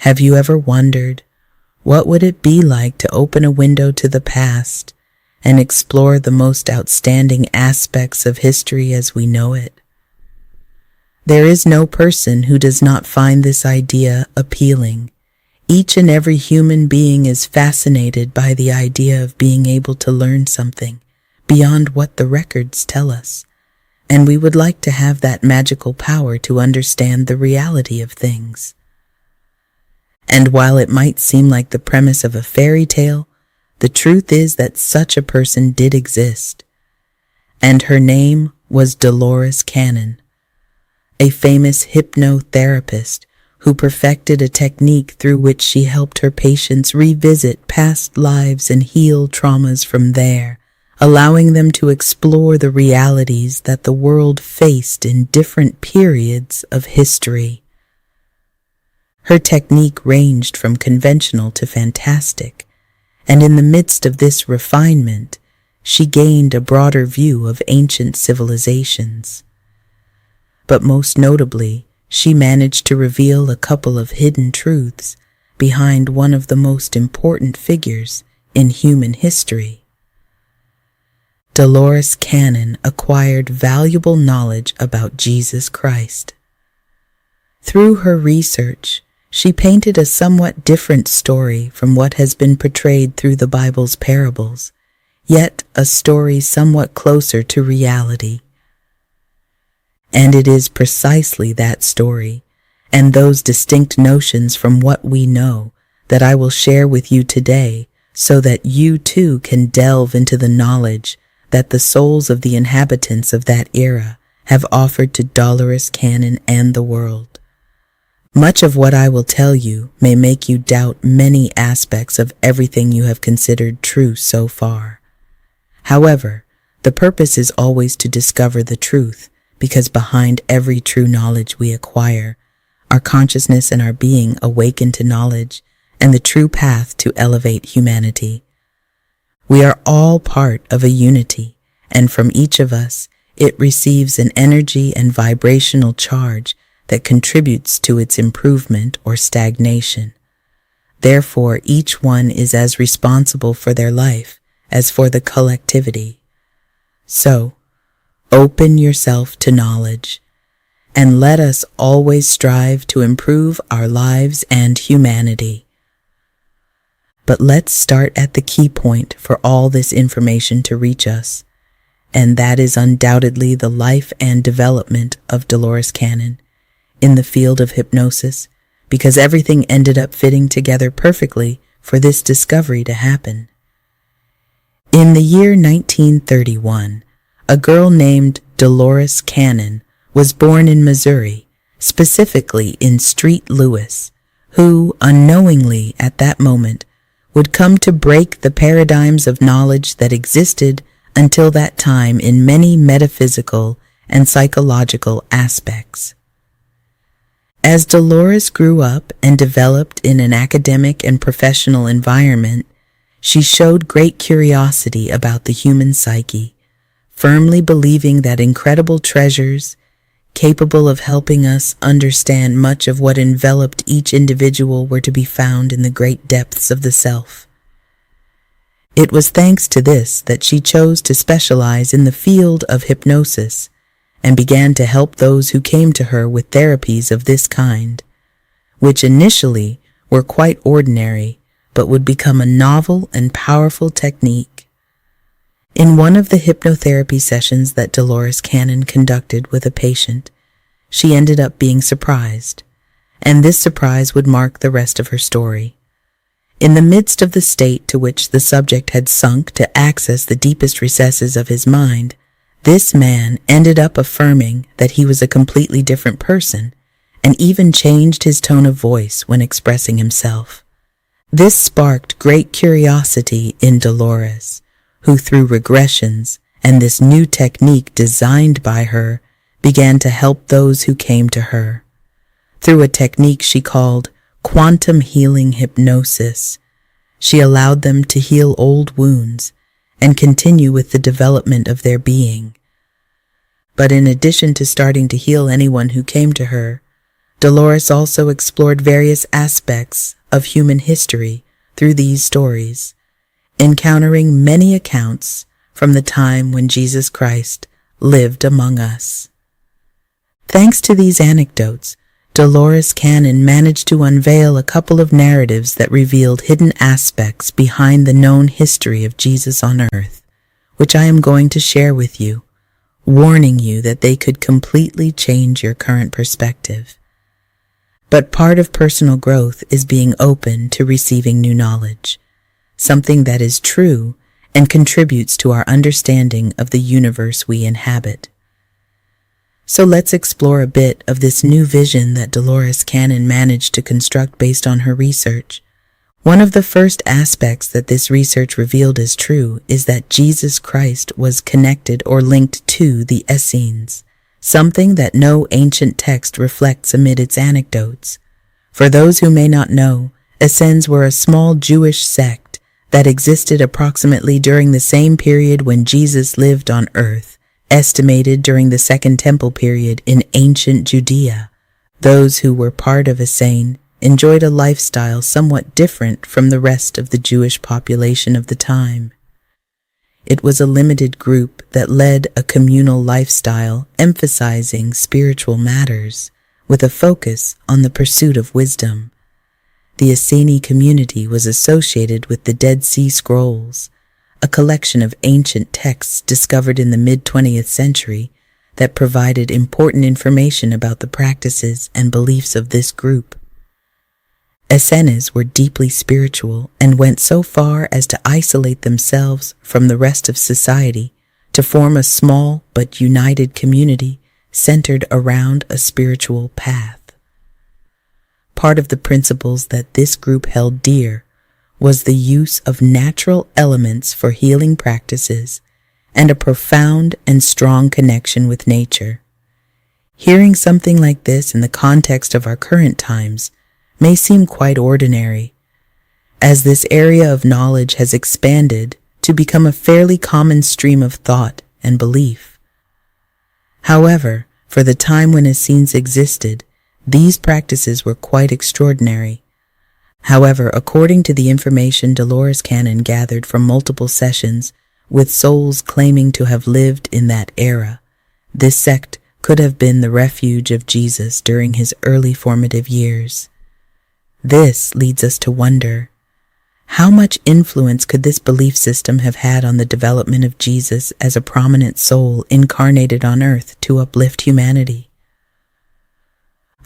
Have you ever wondered, what would it be like to open a window to the past and explore the most outstanding aspects of history as we know it? There is no person who does not find this idea appealing. Each and every human being is fascinated by the idea of being able to learn something beyond what the records tell us, and we would like to have that magical power to understand the reality of things. And while it might seem like the premise of a fairy tale, the truth is that such a person did exist, and her name was Dolores Cannon, a famous hypnotherapist who perfected a technique through which she helped her patients revisit past lives and heal traumas from there, allowing them to explore the realities that the world faced in different periods of history. Her technique ranged from conventional to fantastic, and in the midst of this refinement, she gained a broader view of ancient civilizations. But most notably, she managed to reveal a couple of hidden truths behind one of the most important figures in human history. Dolores Cannon acquired valuable knowledge about Jesus Christ. Through her research, she painted a somewhat different story from what has been portrayed through the Bible's parables, yet a story somewhat closer to reality. And it is precisely that story, and those distinct notions from what we know, that I will share with you today, so that you too can delve into the knowledge that the souls of the inhabitants of that era have offered to Dolores Cannon and the world. Much of what I will tell you may make you doubt many aspects of everything you have considered true so far. However, the purpose is always to discover the truth, because behind every true knowledge we acquire, our consciousness and our being awaken to knowledge and the true path to elevate humanity. We are all part of a unity, and from each of us, it receives an energy and vibrational charge that contributes to its improvement or stagnation. Therefore, each one is as responsible for their life as for the collectivity. So, open yourself to knowledge, and let us always strive to improve our lives and humanity. But let's start at the key point for all this information to reach us, and that is undoubtedly the life and development of Dolores Cannon in the field of hypnosis, because everything ended up fitting together perfectly for this discovery to happen. In the year 1931, a girl named Dolores Cannon was born in Missouri, specifically in St. Louis, who, unknowingly at that moment, would come to break the paradigms of knowledge that existed until that time in many metaphysical and psychological aspects. As Dolores grew up and developed in an academic and professional environment, she showed great curiosity about the human psyche, firmly believing that incredible treasures, capable of helping us understand much of what enveloped each individual, were to be found in the great depths of the self. It was thanks to this that she chose to specialize in the field of hypnosis and began to help those who came to her with therapies of this kind, which initially were quite ordinary, but would become a novel and powerful technique. In one of the hypnotherapy sessions that Dolores Cannon conducted with a patient, she ended up being surprised, and this surprise would mark the rest of her story. In the midst of the state to which the subject had sunk to access the deepest recesses of his mind, this man ended up affirming that he was a completely different person, and even changed his tone of voice when expressing himself. This sparked great curiosity in Dolores, who through regressions and this new technique designed by her began to help those who came to her. Through a technique she called quantum healing hypnosis, she allowed them to heal old wounds and continue with the development of their being. But in addition to starting to heal anyone who came to her, Dolores also explored various aspects of human history through these stories, encountering many accounts from the time when Jesus Christ lived among us. Thanks to these anecdotes, Dolores Cannon managed to unveil a couple of narratives that revealed hidden aspects behind the known history of Jesus on earth, which I am going to share with you, warning you that they could completely change your current perspective. But part of personal growth is being open to receiving new knowledge, something that is true and contributes to our understanding of the universe we inhabit. So let's explore a bit of this new vision that Dolores Cannon managed to construct based on her research. One of the first aspects that this research revealed as true is that Jesus Christ was connected or linked to the Essenes, something that no ancient text reflects amid its anecdotes. For those who may not know, Essenes were a small Jewish sect that existed approximately during the same period when Jesus lived on earth, estimated during the Second Temple period in ancient Judea. Those who were part of Essene enjoyed a lifestyle somewhat different from the rest of the Jewish population of the time. It was a limited group that led a communal lifestyle emphasizing spiritual matters with a focus on the pursuit of wisdom. The Essene community was associated with the Dead Sea Scrolls, a collection of ancient texts discovered in the mid-20th century that provided important information about the practices and beliefs of this group. Essenes were deeply spiritual and went so far as to isolate themselves from the rest of society to form a small but united community centered around a spiritual path. Part of the principles that this group held dear was the use of natural elements for healing practices and a profound and strong connection with nature. Hearing something like this in the context of our current times may seem quite ordinary, as this area of knowledge has expanded to become a fairly common stream of thought and belief. However, for the time when Essenes existed, these practices were quite extraordinary. However, according to the information Dolores Cannon gathered from multiple sessions with souls claiming to have lived in that era, this sect could have been the refuge of Jesus during his early formative years. This leads us to wonder, how much influence could this belief system have had on the development of Jesus as a prominent soul incarnated on earth to uplift humanity?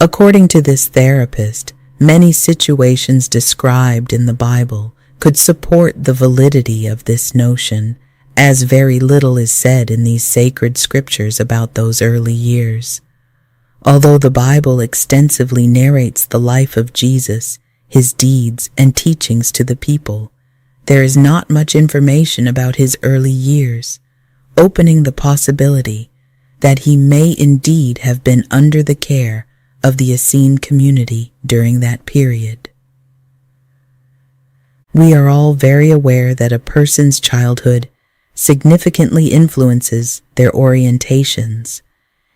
According to this therapist, many situations described in the Bible could support the validity of this notion, as very little is said in these sacred scriptures about those early years. Although the Bible extensively narrates the life of Jesus, his deeds, and teachings to the people, there is not much information about his early years, opening the possibility that he may indeed have been under the care of the Essene community during that period. We are all very aware that a person's childhood significantly influences their orientations,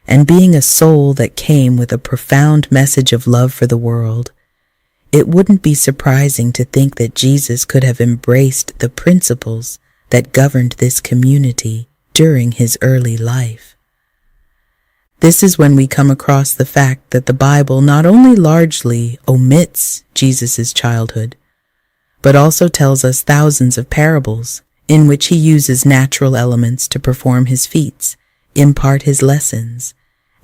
and being a soul that came with a profound message of love for the world, it wouldn't be surprising to think that Jesus could have embraced the principles that governed this community during his early life. This is when we come across the fact that the Bible not only largely omits Jesus' childhood, but also tells us thousands of parables in which he uses natural elements to perform his feats, impart his lessons,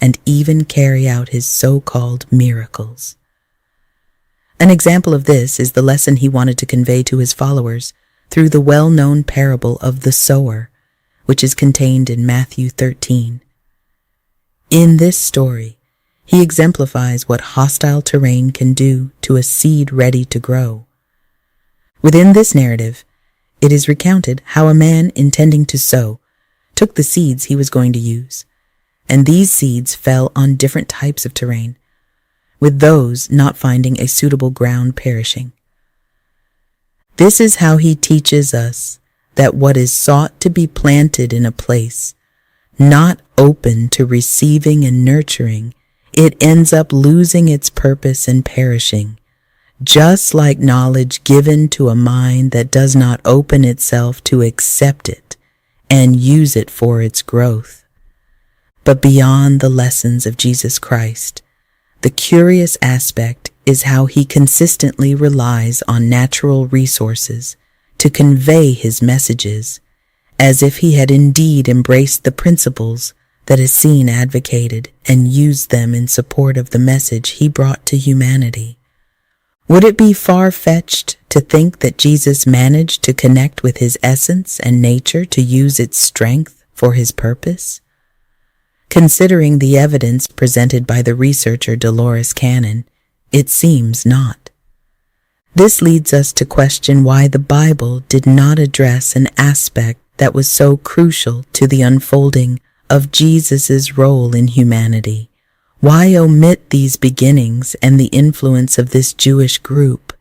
and even carry out his so-called miracles. An example of this is the lesson he wanted to convey to his followers through the well-known parable of the sower, which is contained in Matthew 13. In this story, he exemplifies what hostile terrain can do to a seed ready to grow. Within this narrative, it is recounted how a man intending to sow took the seeds he was going to use, and these seeds fell on different types of terrain, with those not finding a suitable ground perishing. This is how he teaches us that what is sought to be planted in a place not open to receiving and nurturing it ends up losing its purpose and perishing, just like knowledge given to a mind that does not open itself to accept it and use it for its growth. But beyond the lessons of Jesus Christ, the curious aspect is how he consistently relies on natural resources to convey his messages, as if he had indeed embraced the principles that Essene advocated and used them in support of the message he brought to humanity. Would it be far-fetched to think that Jesus managed to connect with his essence and nature to use its strength for his purpose? Considering the evidence presented by the researcher Dolores Cannon, it seems not. This leads us to question why the Bible did not address an aspect that was so crucial to the unfolding of Jesus' role in humanity. Why omit these beginnings and the influence of this Jewish group?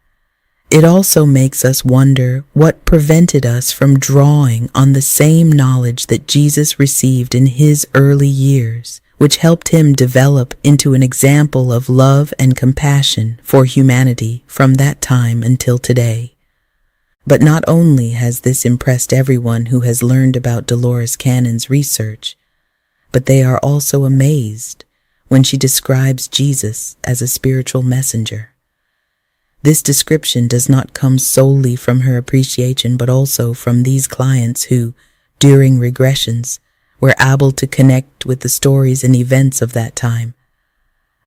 It also makes us wonder what prevented us from drawing on the same knowledge that Jesus received in his early years, which helped him develop into an example of love and compassion for humanity from that time until today. But not only has this impressed everyone who has learned about Dolores Cannon's research, but they are also amazed when she describes Jesus as a spiritual messenger. This description does not come solely from her appreciation, but also from these clients who, during regressions, were able to connect with the stories and events of that time.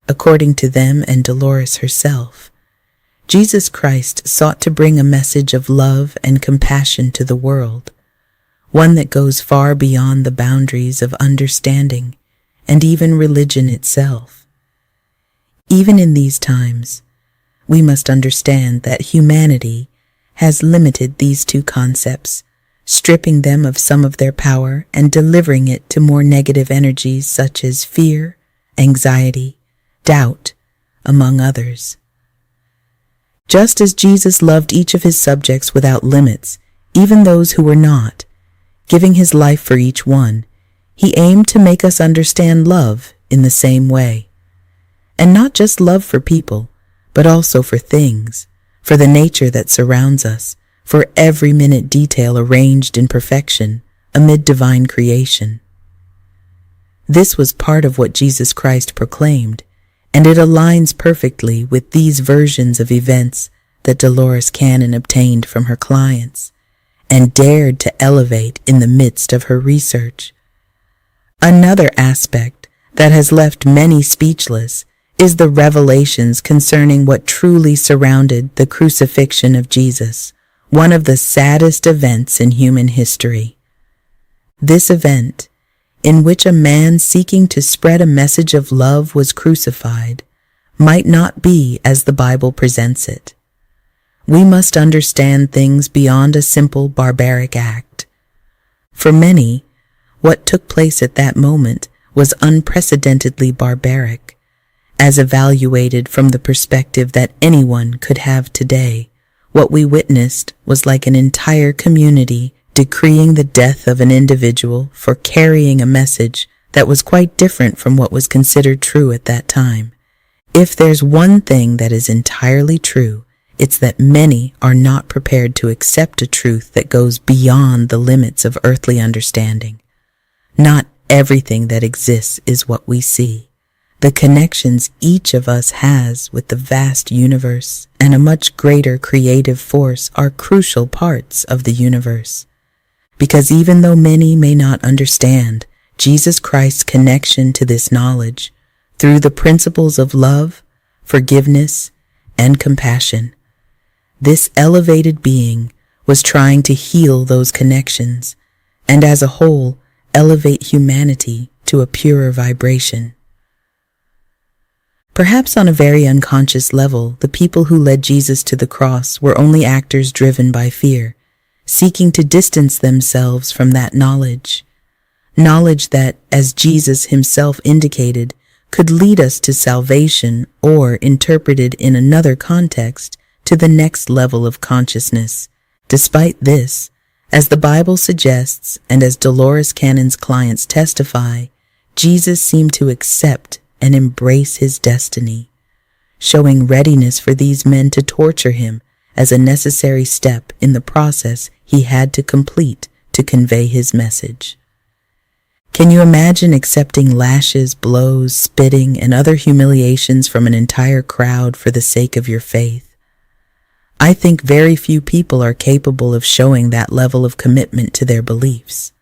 According to them and Dolores herself, Jesus Christ sought to bring a message of love and compassion to the world, one that goes far beyond the boundaries of understanding and even religion itself. Even in these times, we must understand that humanity has limited these two concepts, stripping them of some of their power and delivering it to more negative energies such as fear, anxiety, doubt, among others. Just as Jesus loved each of his subjects without limits, even those who were not, giving his life for each one, he aimed to make us understand love in the same way. And not just love for people, but also for things, for the nature that surrounds us, for every minute detail arranged in perfection amid divine creation. This was part of what Jesus Christ proclaimed, and it aligns perfectly with these versions of events that Dolores Cannon obtained from her clients and dared to elevate in the midst of her research. Another aspect that has left many speechless is the revelations concerning what truly surrounded the crucifixion of Jesus, one of the saddest events in human history. This event, in which a man seeking to spread a message of love was crucified, might not be as the Bible presents it. We must understand things beyond a simple barbaric act. For many, what took place at that moment was unprecedentedly barbaric, as evaluated from the perspective that anyone could have today. What we witnessed was like an entire community decreeing the death of an individual for carrying a message that was quite different from what was considered true at that time. If there's one thing that is entirely true, it's that many are not prepared to accept a truth that goes beyond the limits of earthly understanding. Not everything that exists is what we see. The connections each of us has with the vast universe and a much greater creative force are crucial parts of the universe. Because even though many may not understand Jesus Christ's connection to this knowledge through the principles of love, forgiveness, and compassion, this elevated being was trying to heal those connections and as a whole elevate humanity to a purer vibration. Perhaps on a very unconscious level, the people who led Jesus to the cross were only actors driven by fear, seeking to distance themselves from that knowledge that, as Jesus himself indicated, could lead us to salvation or, interpreted in another context, to the next level of consciousness. Despite this, as the Bible suggests and as Dolores Cannon's clients testify, Jesus seemed to accept and embrace his destiny, showing readiness for these men to torture him as a necessary step in the process he had to complete to convey his message. Can you imagine accepting lashes, blows, spitting, and other humiliations from an entire crowd for the sake of your faith? I think very few people are capable of showing that level of commitment to their beliefs.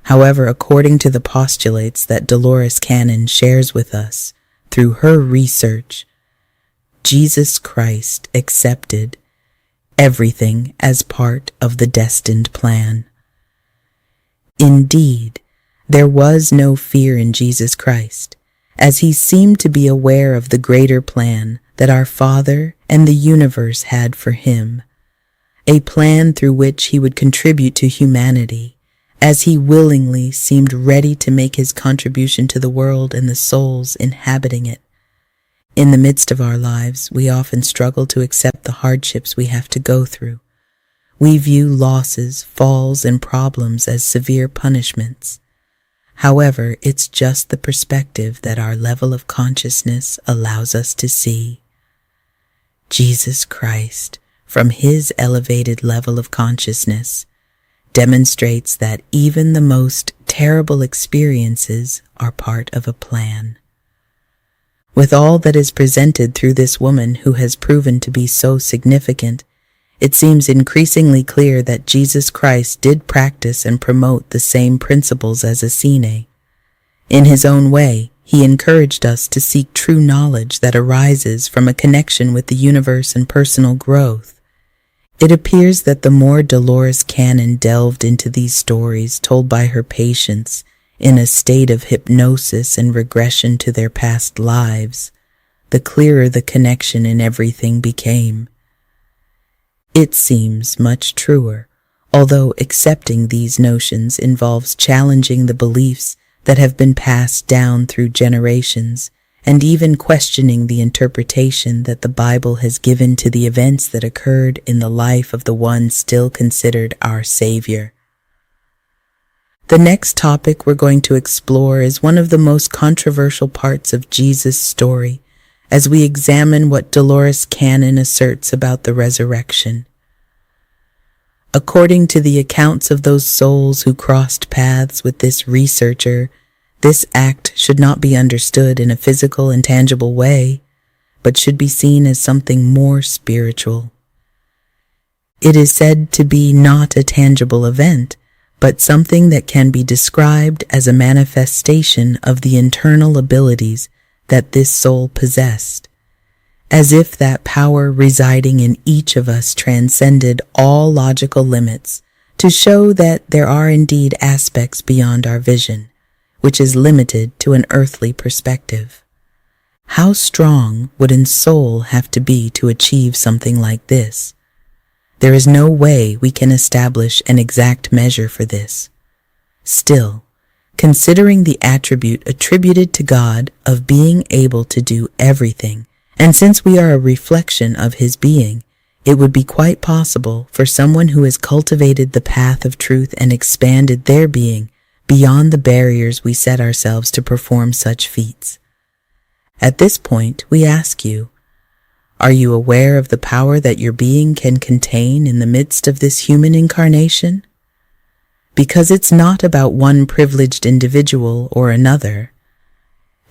However, according to the postulates that Dolores Cannon shares with us through her research, Jesus Christ accepted everything as part of the destined plan. Indeed, there was no fear in Jesus Christ, as he seemed to be aware of the greater plan that our Father and the universe had for him, a plan through which he would contribute to humanity, as he willingly seemed ready to make his contribution to the world and the souls inhabiting it. In the midst of our lives, we often struggle to accept the hardships we have to go through. We view losses, falls, and problems as severe punishments. However, it's just the perspective that our level of consciousness allows us to see. Jesus Christ, from his elevated level of consciousness, demonstrates that even the most terrible experiences are part of a plan. With all that is presented through this woman who has proven to be so significant, it seems increasingly clear that Jesus Christ did practice and promote the same principles as Essene. In his own way, he encouraged us to seek true knowledge that arises from a connection with the universe and personal growth. It appears that the more Dolores Cannon delved into these stories told by her patients in a state of hypnosis and regression to their past lives, the clearer the connection in everything became. It seems much truer, although accepting these notions involves challenging the beliefs that have been passed down through generations, and even questioning the interpretation that the Bible has given to the events that occurred in the life of the one still considered our Savior. The next topic we're going to explore is one of the most controversial parts of Jesus' story, as we examine what Dolores Cannon asserts about the resurrection. According to the accounts of those souls who crossed paths with this researcher, this act should not be understood in a physical and tangible way, but should be seen as something more spiritual. It is said to be not a tangible event, but something that can be described as a manifestation of the internal abilities that this soul possessed, as if that power residing in each of us transcended all logical limits to show that there are indeed aspects beyond our vision, which is limited to an earthly perspective. How strong would a soul have to be to achieve something like this? There is no way we can establish an exact measure for this. Still, considering the attribute attributed to God of being able to do everything, and since we are a reflection of his being, it would be quite possible for someone who has cultivated the path of truth and expanded their being beyond the barriers we set ourselves to perform such feats. At this point, we ask you, are you aware of the power that your being can contain in the midst of this human incarnation? Because it's not about one privileged individual or another.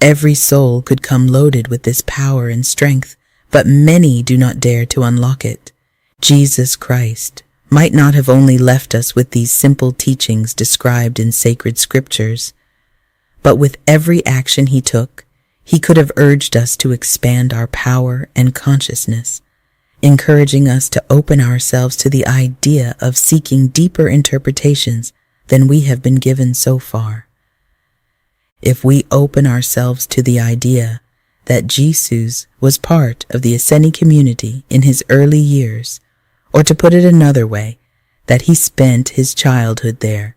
Every soul could come loaded with this power and strength, but many do not dare to unlock it. Jesus Christ might not have only left us with these simple teachings described in sacred scriptures, but with every action he took, he could have urged us to expand our power and consciousness, encouraging us to open ourselves to the idea of seeking deeper interpretations than we have been given so far. If we open ourselves to the idea that Jesus was part of the Essene community in his early years, or to put it another way, that he spent his childhood there,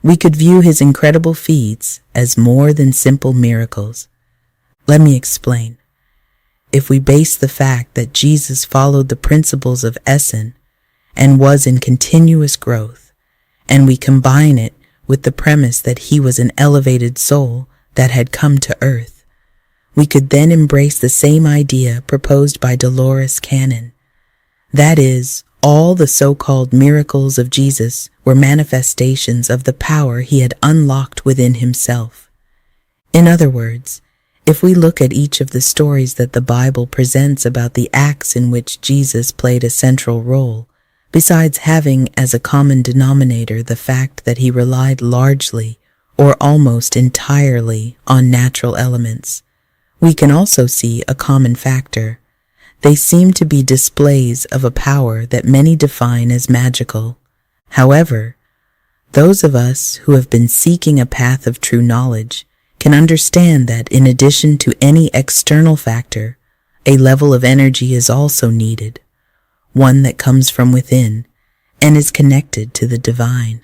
we could view his incredible feats as more than simple miracles. Let me explain. If we base the fact that Jesus followed the principles of Essene and was in continuous growth, and we combine it with the premise that he was an elevated soul that had come to earth, we could then embrace the same idea proposed by Dolores Cannon. That is, all the so-called miracles of Jesus were manifestations of the power he had unlocked within himself. In other words, if we look at each of the stories that the Bible presents about the acts in which Jesus played a central role, besides having as a common denominator the fact that he relied largely or almost entirely on natural elements, we can also see a common factor. They seem to be displays of a power that many define as magical. However, those of us who have been seeking a path of true knowledge can understand that in addition to any external factor, a level of energy is also needed, one that comes from within and is connected to the divine.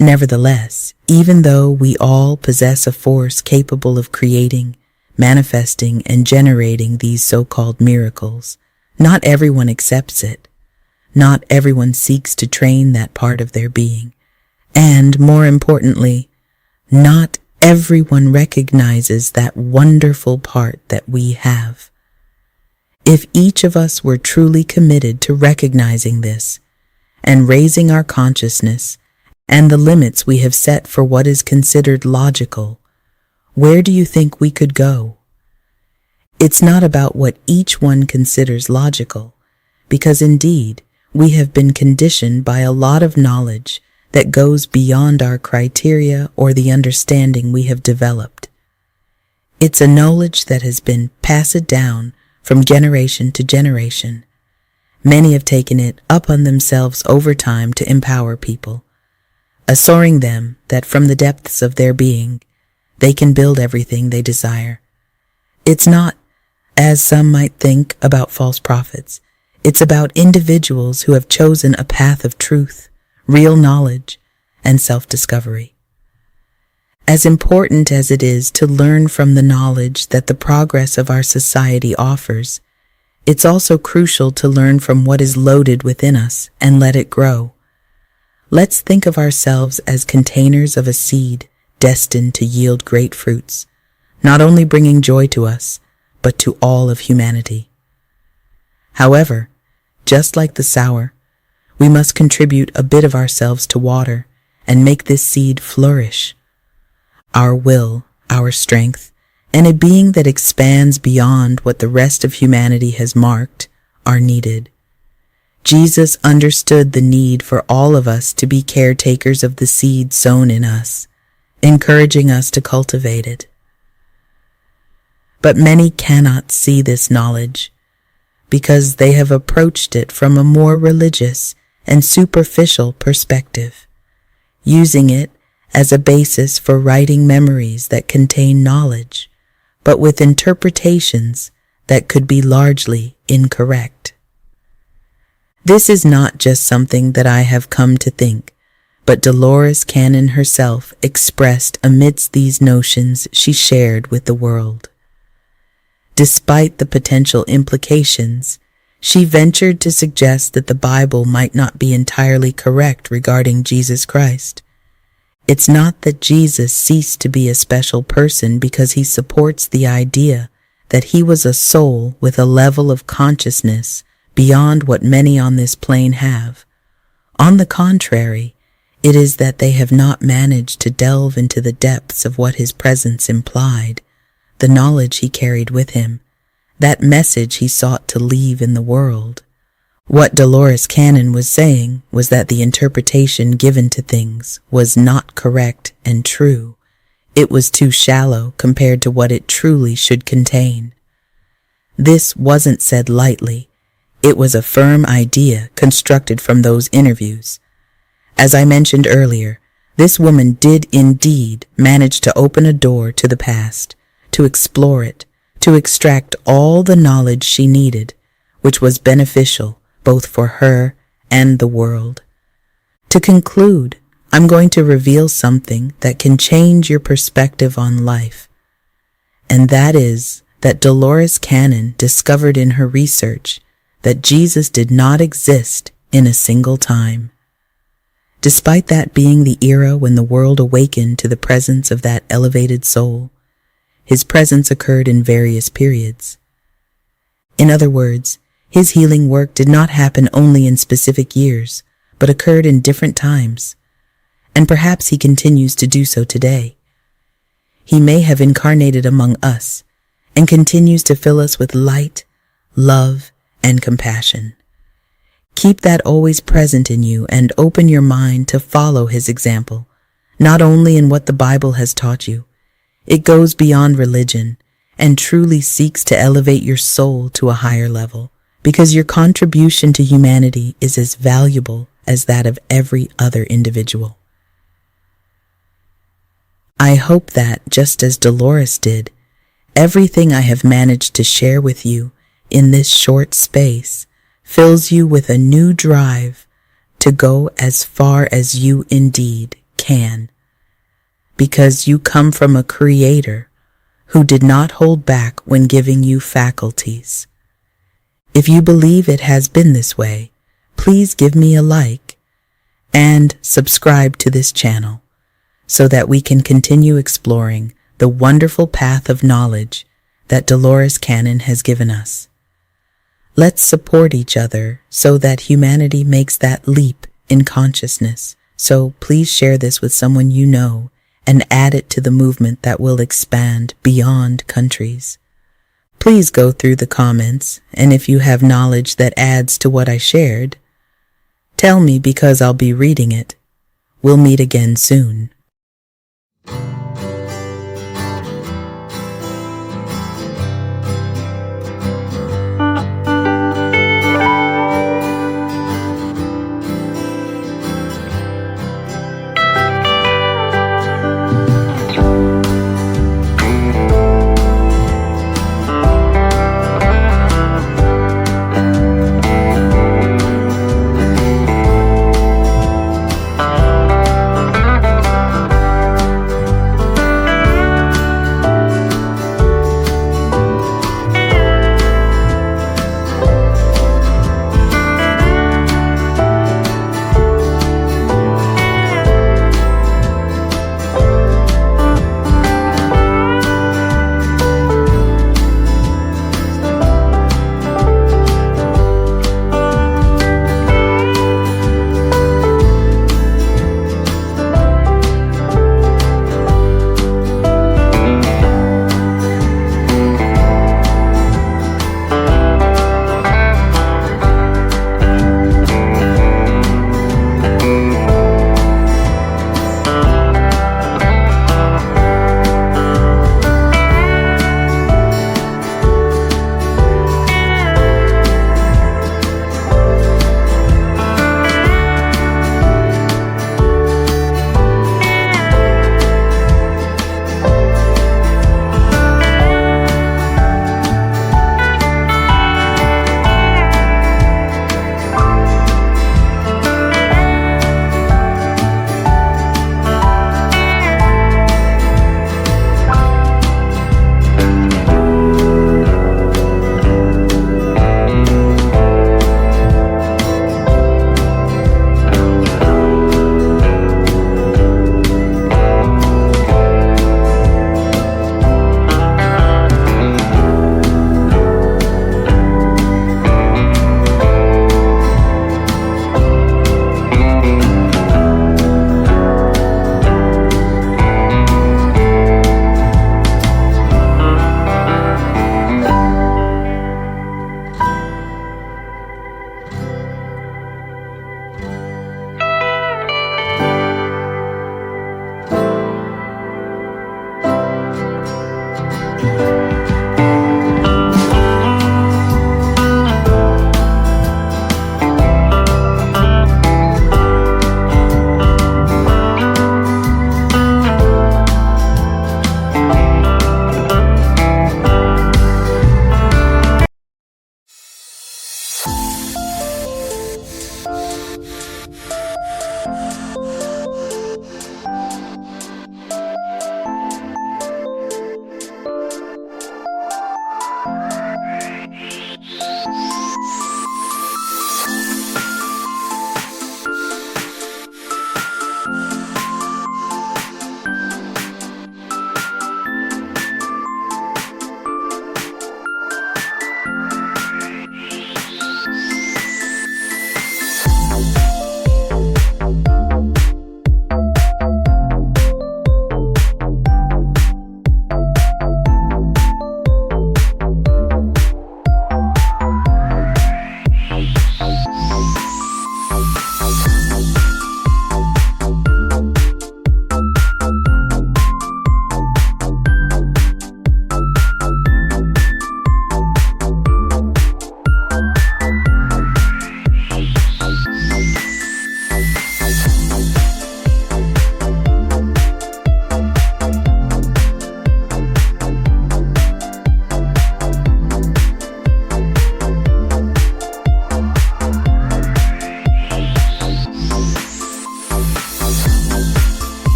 Nevertheless, even though we all possess a force capable of creating, manifesting, and generating these so-called miracles, not everyone accepts it. Not everyone seeks to train that part of their being. And, more importantly, not everyone recognizes that wonderful part that we have. If each of us were truly committed to recognizing this and raising our consciousness and the limits we have set for what is considered logical, where do you think we could go? It's not about what each one considers logical, because indeed, we have been conditioned by a lot of knowledge that goes beyond our criteria or the understanding we have developed. It's a knowledge that has been passed down from generation to generation. Many have taken it upon themselves over time to empower people, assuring them that from the depths of their being, they can build everything they desire. It's not, as some might think, about false prophets. It's about individuals who have chosen a path of truth, real knowledge, and self-discovery. As important as it is to learn from the knowledge that the progress of our society offers, it's also crucial to learn from what is loaded within us and let it grow. Let's think of ourselves as containers of a seed destined to yield great fruits, not only bringing joy to us, but to all of humanity. However, just like the sower, we must contribute a bit of ourselves to water and make this seed flourish. Our will, our strength, and a being that expands beyond what the rest of humanity has marked are needed. Jesus understood the need for all of us to be caretakers of the seed sown in us, encouraging us to cultivate it. But many cannot see this knowledge because they have approached it from a more religious and superficial perspective, using it as a basis for writing memories that contain knowledge, but with interpretations that could be largely incorrect. This is not just something that I have come to think, but Dolores Cannon herself expressed amidst these notions she shared with the world. Despite the potential implications, she ventured to suggest that the Bible might not be entirely correct regarding Jesus Christ. It's not that Jesus ceased to be a special person because he supports the idea that he was a soul with a level of consciousness beyond what many on this plane have. On the contrary, it is that they have not managed to delve into the depths of what his presence implied, the knowledge he carried with him, that message he sought to leave in the world. What Dolores Cannon was saying was that the interpretation given to things was not correct and true. It was too shallow compared to what it truly should contain. This wasn't said lightly. It was a firm idea constructed from those interviews. As I mentioned earlier, this woman did indeed manage to open a door to the past, to explore it, to extract all the knowledge she needed, which was beneficial both for her and the world. To conclude, I'm going to reveal something that can change your perspective on life, and that is that Dolores Cannon discovered in her research that Jesus did not exist in a single time. Despite that being the era when the world awakened to the presence of that elevated soul, his presence occurred in various periods. In other words, his healing work did not happen only in specific years, but occurred in different times, and perhaps he continues to do so today. He may have incarnated among us and continues to fill us with light, love, and compassion. Keep that always present in you and open your mind to follow his example, not only in what the Bible has taught you. It goes beyond religion and truly seeks to elevate your soul to a higher level, because your contribution to humanity is as valuable as that of every other individual. I hope that, just as Dolores did, everything I have managed to share with you in this short space fills you with a new drive to go as far as you indeed can, because you come from a Creator who did not hold back when giving you faculties. If you believe it has been this way, please give me a like and subscribe to this channel so that we can continue exploring the wonderful path of knowledge that Dolores Cannon has given us. Let's support each other so that humanity makes that leap in consciousness. So please share this with someone you know and add it to the movement that will expand beyond countries. Please go through the comments, and if you have knowledge that adds to what I shared, tell me, because I'll be reading it. We'll meet again soon.